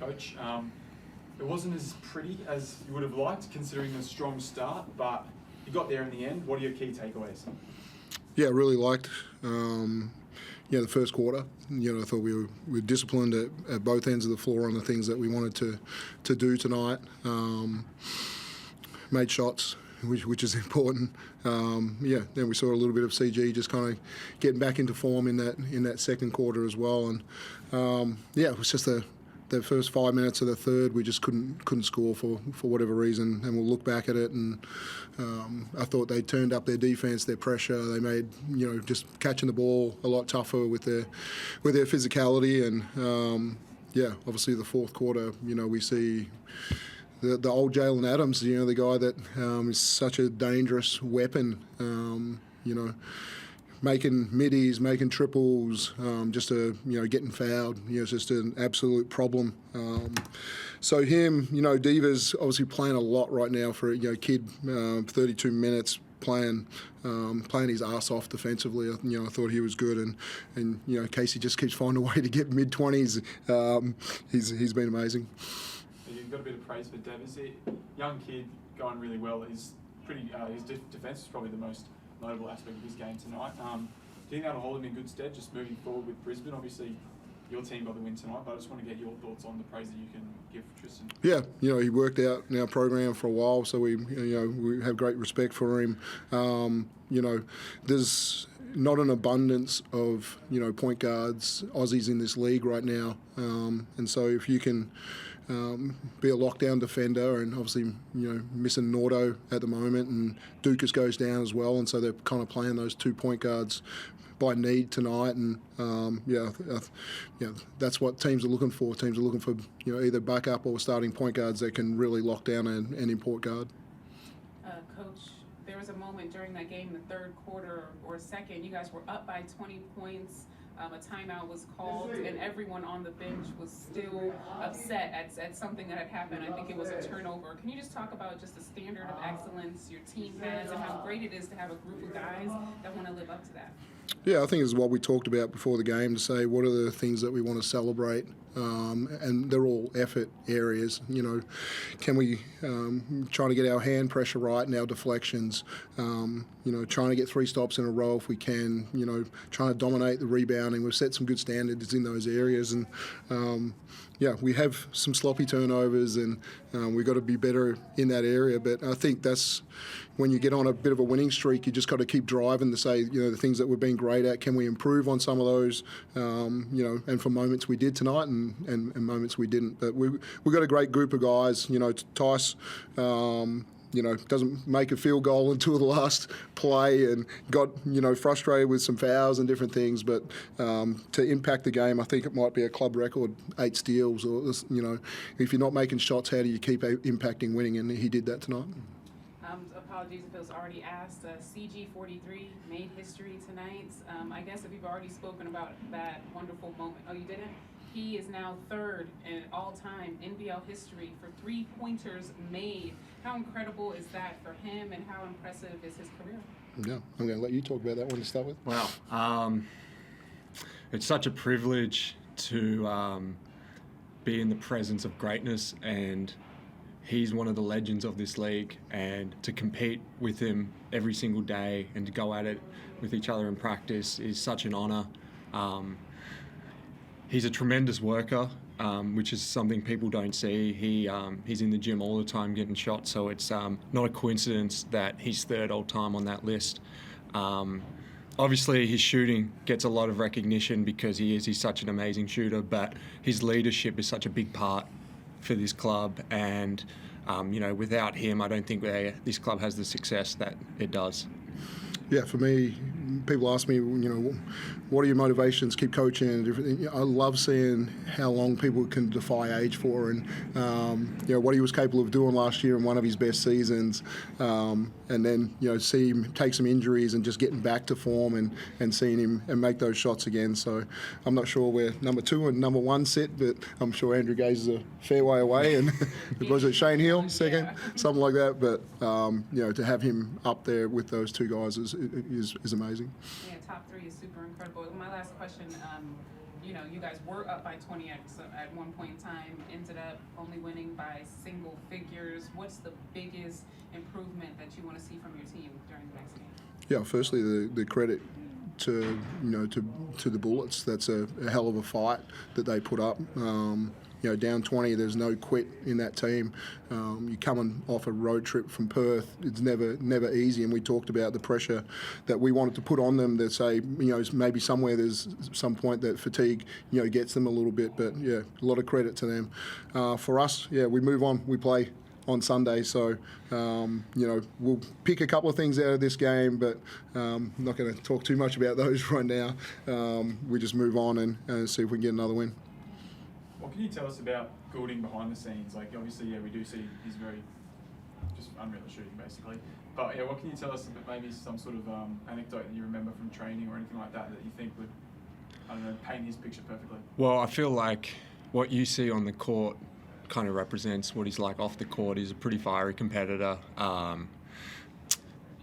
Coach. It wasn't as pretty as you would have liked, considering the strong start, but you got there in the end. What are your key takeaways? Yeah, I really liked the first quarter. I thought we were disciplined at both ends of the floor on the things that we wanted to do tonight. Made shots, which is important. Then we saw a little bit of CG just kind of getting back into form in that second quarter as well. And it was just the first 5 minutes of the third, we just couldn't score for whatever reason. And we'll look back at it, and I thought they turned up their defense, their pressure. They made just catching the ball a lot tougher with their physicality. And obviously the fourth quarter, we see the old Jalen Adams, the guy that is such a dangerous weapon. Making middies, making triples, getting fouled. It's just an absolute problem. So him, Diva's obviously playing a lot right now for a kid, 32 minutes playing his ass off defensively. I thought he was good, and Casey just keeps finding a way to get mid-20s. He's been amazing. You've got a bit of praise for Davis. Young kid, going really well. He's pretty. His defense is probably the most notable aspect of his game tonight. Do you think that'll hold him in good stead just moving forward with Brisbane? Obviously, your team got the win tonight, but I just want to get your thoughts on the praise that you can give Tristan. Yeah, he worked out in our program for a while, so we have great respect for him. There's not an abundance of point guards, Aussies in this league right now, and so if you can be a lockdown defender, and obviously missing Nordo at the moment, and Dukas goes down as well, and so they're kind of playing those 2 point guards by need tonight, and that's what teams are looking for. Teams are looking for either backup or starting point guards that can really lock down an import guard. Coach, there was a moment during that game, the third quarter or second, you guys were up by 20 points. A timeout was called, and everyone on the bench was still upset at something that had happened. I think it was a turnover. Can you just talk about just the standard of excellence your team has and how great it is to have a group of guys that want to live up to that? Yeah, I think it's what we talked about before the game, to say what are the things that we want to celebrate, and they're all effort areas. Can we trying to get our hand pressure right and our deflections, trying to get 3 stops in a row if we can, trying to dominate the rebounding. We've set some good standards in those areas, and we have some sloppy turnovers, and we've got to be better in that area. But I think that's when you get on a bit of a winning streak, you just got to keep driving to say, the things that we've been great at, can we improve on some of those, and for moments we did tonight, and moments we didn't. But we've got a great group of guys. Tice, doesn't make a field goal until the last play, and got, frustrated with some fouls and different things. But to impact the game, I think it might be a club record, 8 steals. Or, if you're not making shots, how do you keep impacting winning? And he did that tonight. Apologies if it was already asked. CG43 made history tonight. I guess if you've already spoken about that wonderful moment. Oh, you didn't? He is now third in all-time NBL history for 3-pointers made. How incredible is that for him, and how impressive is his career? Yeah, I'm going to let you talk about that one to start with. Wow. It's such a privilege to be in the presence of greatness, and he's one of the legends of this league, and to compete with him every single day and to go at it with each other in practice is such an honour. He's a tremendous worker, which is something people don't see. He's in the gym all the time getting shots, so it's not a coincidence that he's third all time on that list. Obviously, his shooting gets a lot of recognition because he's such an amazing shooter, but his leadership is such a big part for this club, and without him, I don't think this club has the success that it does. Yeah, for me, people ask me, what are your motivations? Keep coaching and different. I love seeing how long people can defy age for, and what he was capable of doing last year in one of his best seasons, and then see him take some injuries and just getting back to form, and seeing him and make those shots again. So I'm not sure where number 2 and number 1 sit, but I'm sure Andrew Gaze is a fair way away, and was it Shane Hill second, something like that. But to have him up there with those 2 guys is amazing. Yeah, top 3 is super incredible. My last question, you guys were up by 20 at one point in time, ended up only winning by single figures. What's the biggest improvement that you want to see from your team during the next game? Yeah, firstly, the credit to to the Bullets. That's a hell of a fight that they put up. Down 20, there's no quit in that team. You're coming off a road trip from Perth. It's never easy, and we talked about the pressure that we wanted to put on them. That say, maybe somewhere there's some point that fatigue, gets them a little bit. But yeah, a lot of credit to them. For us, yeah, we move on. We play on Sunday, so we'll pick a couple of things out of this game, but I'm not going to talk too much about those right now. We just move on and see if we can get another win. What can you tell us about Goulding behind the scenes? Like, obviously, yeah, we do see he's very just unreal at shooting, basically. But yeah, what can you tell us about maybe some sort of anecdote that you remember from training or anything like that you think would, I don't know, paint his picture perfectly? Well, I feel like what you see on the court kind of represents what he's like off the court. He's a pretty fiery competitor.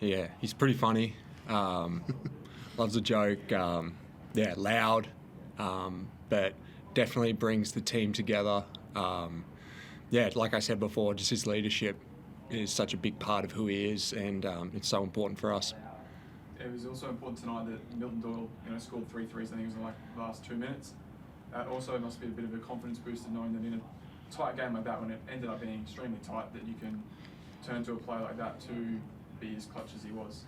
Yeah, he's pretty funny. Loves a joke. Loud. But definitely brings the team together. Like I said before, just his leadership is such a big part of who he is, and it's so important for us. It was also important tonight that Milton Doyle, scored 3 threes. I think it was in the last 2 minutes. That also must be a bit of a confidence booster, knowing that in a tight game like that, when it ended up being extremely tight, that you can turn to a play like that to be as clutch as he was.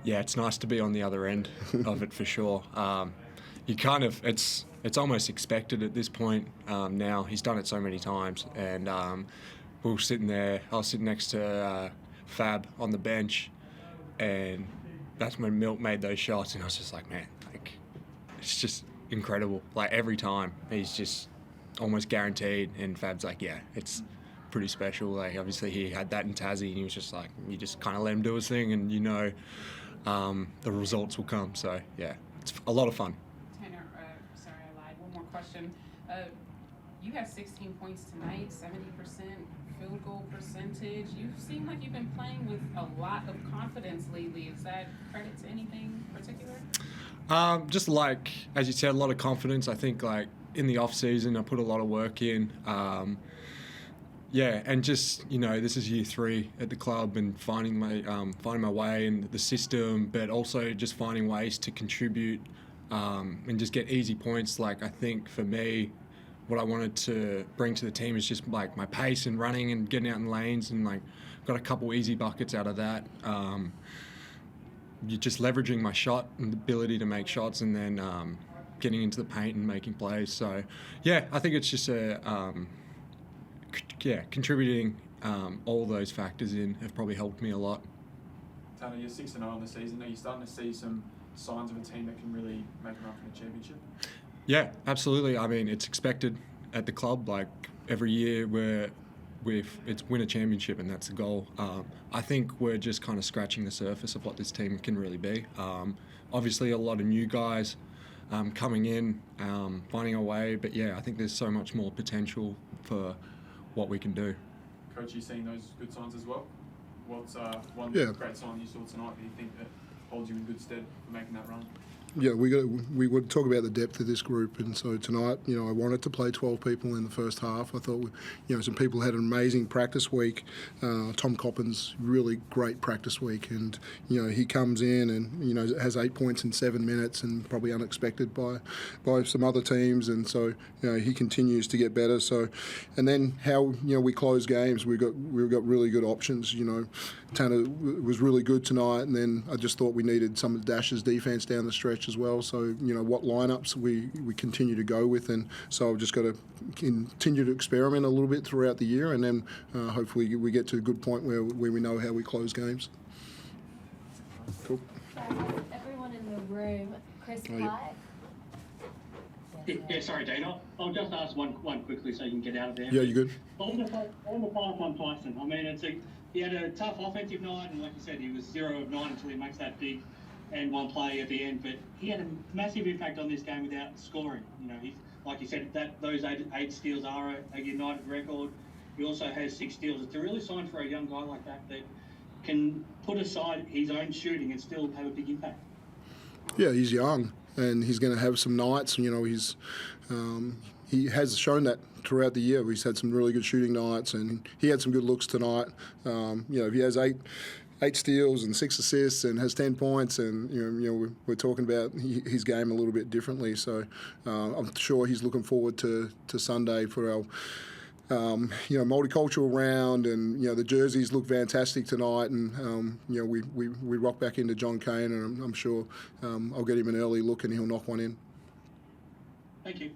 Yeah, it's nice to be on the other end of it for sure. It's almost expected at this point now. He's done it so many times, and we were sitting there. I was sitting next to Fab on the bench, and that's when Milt made those shots, and I was just like, man, it's just incredible. Like, every time, he's just almost guaranteed, and Fab's like, yeah, it's pretty special. Like, obviously he had that in Tassie, and he was just like, you just kind of let him do his thing, and the results will come. So yeah, it's a lot of fun. Tanner, sorry, I lied. One more question. You have 16 points tonight, 70% field goal percentage. You seem like you've been playing with a lot of confidence lately. Is that credit to anything particular? Just like, as you said, a lot of confidence. I think, like, in the off season, I put a lot of work in. And just, this is year 3 at the club, and finding my way in the system, but also just finding ways to contribute and just get easy points. Like, I think for me, what I wanted to bring to the team is just like my pace and running and getting out in lanes, and like got a couple easy buckets out of that. You're just leveraging my shot and the ability to make shots, and then getting into the paint and making plays. So yeah, I think it's just contributing all those factors in have probably helped me a lot. Tanner, you're 6-0 on the season. Are you starting to see some signs of a team that can really make a run for the championship? Yeah, absolutely. I mean, it's expected at the club. Like, every year it's win a championship, and that's the goal. I think we're just kind of scratching the surface of what this team can really be. Obviously, a lot of new guys coming in, finding our way. But yeah, I think there's so much more potential for what we can do. Coach, you seeing those good signs as well? What's one great sign you saw tonight that you think that holds you in good stead for making that run? Yeah, we would talk about the depth of this group, and so tonight, I wanted to play 12 people in the first half. I thought, some people had an amazing practice week. Tom Coppin's really great practice week, and he comes in and has 8 points in 7 minutes, and probably unexpected by some other teams, and so he continues to get better. So, and then how we close games, we've got really good options. Tanner was really good tonight, and then I just thought we needed some of Dash's defense down the stretch as well. So, what lineups we continue to go with, and so I've just got to continue to experiment a little bit throughout the year, and then hopefully we get to a good point where we know how we close games. Cool. Everyone in the room, Chris Pye. Yeah, sorry, Dana. I'll just ask one quickly so you can get out of there. Yeah, you good? On the 5-1 Tyson, I mean, he had a tough offensive night, and like you said, he was 0 of 9 until he makes that big and one play at the end. But he had a massive impact on this game without scoring. Like you said, those eight steals are a United record. He also has 6 steals. It's a really sign for a young guy like that can put aside his own shooting and still have a big impact. Yeah, he's young, and he's going to have some nights. he has shown that throughout the year. He's had some really good shooting nights, and he had some good looks tonight. If he has eight steals and 6 assists and has 10 points, and we're talking about his game a little bit differently. So I'm sure he's looking forward to Sunday for our multicultural round, and the jerseys look fantastic tonight, and we rock back into John Cain, and I'm sure I'll get him an early look and he'll knock one in. Thank you.